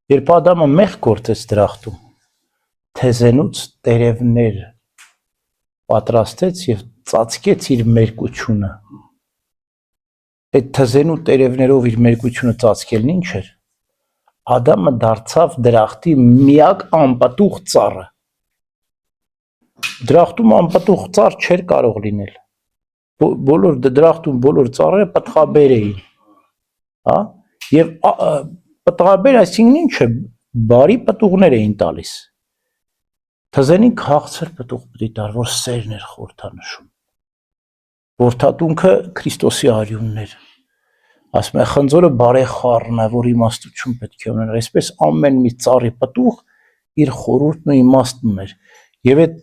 Երբ Ադամը մեղ գործեց դրախտում, թեզենուց տերևներ պատրաստեց եւ ծածկեց իր մերկությունը։ Այդ թեզենու տերևներով իր մերկությունը ծածկելն ինչ էր։ Ադամը դարձավ դրախտի միակ անպատուղ ծառը։ Դրախտում անպատուղ ծառ չէր կարող լինել։ Բոլոր դրախտում բոլոր ծառերը պտղաբեր էին, հա, եւ պտղաբեր, այսինքն ինչ է, բարի պտուղներ էին տալիս։ Թզենին քաղցր պտուղ պիտի տար, որ սերն էր խորհրդանշում։ Որդատունքը Քրիստոսի արյունն էր։ Ասում է խնձորը բարեխառն է, որ իմաստություն պետք է ունենա։ Այսպես ամեն մի ծառի պտուղ իր խորհուրդն ու իմաստն ուներ։ Եվ այդ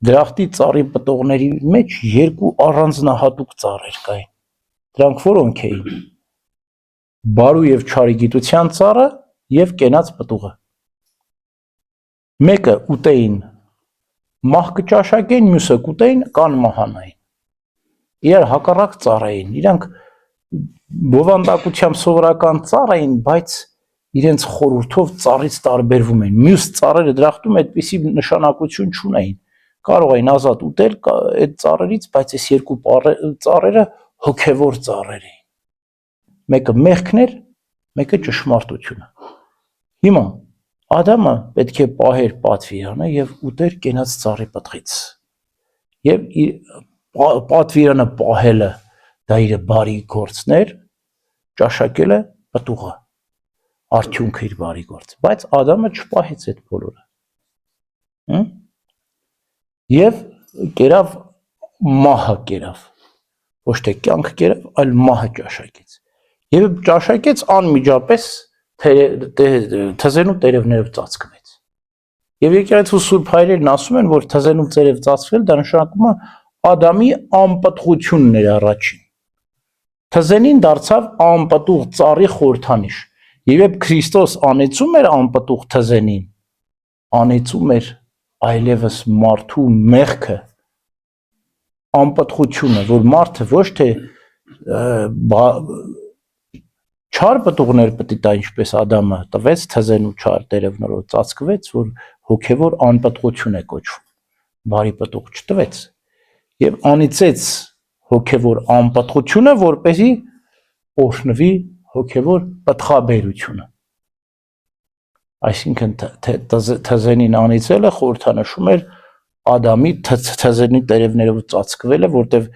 դրախտի ծառի պտուղների մեջ երկու առանձնահատուկ ծառեր կային։ Դրանք որոնք էին։ Բարու եւ չարի գիտության ծառը եւ կենաց պտուղը։ Մեկը ուտեին մահ կճաշակեին, մյուսը կուտեին կան մահանային։ Իրար հակառակ ծառ էին։ Իրանք բովանդակությամբ սովորական ծառ էին, բայց իրենց խորհուրդով ծառից տարբերվում էին։ Մյուս ծառերը դրախտում այդպիսի նշանակություն չունեին։ Կարող էին ազատ ուտել այդ ծառերից, բայց այս երկու ծառերը հոգևոր ծառեր էին։ Մեկը մեղքն էր, մեկը ճշմարտությունը։ Հիմա Ադամը պետք է պահեր պատվիրանը եւ ուտեր կենաց ծառի պտղից։ Եվ պատվիրանը պահելը դա իր բարի գործներ, ճաշակելը պտուղը, արդյունքը իր բարի գործ։ Բայց Ադամը չպահեց այդ բոլորը։ Եվ կերավ մահը կերավ։ Ոչ թե կյանքը կերավ, այլ մահը ճաշակեց։ Եվ ճաշակեց անմիջապես թզենու տերևներով ծածկվեց։ Եվ եկեղեցու սուրբ հայրերն ասում են, որ թզենու տերև ծածկվել դա նշանակում է Ադամի անպտղությունն էր առաջին։ Թզենին դարձավ անպտուղ ծառի խորհրդանիշ։ Եվ երբ Քրիստոս անեցում էր անպտուղ թզենին, անեցում էր այլևս մարդու մեղքը, անպտղությունը, որ մարդը ոչ թե չար պտուղներ պետք է տա, ինչպես Ադամը տվեց թզենու չար տերևներով ծածկվեց, որ հոգևոր անպտղություն է կոչվում, բարի պտուղ չտվեց, եւ անիծեց հոգևոր անպտղությունը, որպեսզի օրհնվի հոգևոր պտղաբերությունը։ Այսինքն թզենին անիծելը խորհրդանշում էր Ադամի թզենի տերևներով ծածկվելը, որտեղ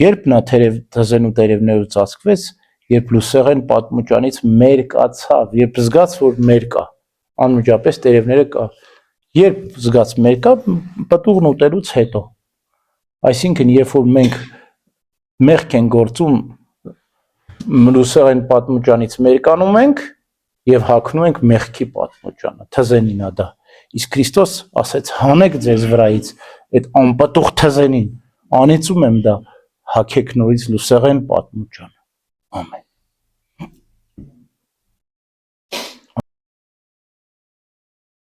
երբ նա թզենու տերևներով ծածկվեց, երբ լուսեղեն պատմուճանից մերկացավ, երբ զգաց, որ մեր կա, անմիջապես տերևները կա, երբ զգաց մեր կա, պտուղն ուտելուց հետո, այսինքն երբ որ մենք մեղք են գործում, լուսեղեն պատմուճանից մերկանում ենք եւ հագնում ենք մեղքի պատմուճանը, թզենին դա, իսկ Քրիստոս ասեց հանեք ձեզ վրայից այդ անպտուղ թզենին, անիծում եմ դա, հագեք նորից լուսեղեն պատմուճանը, ամեն։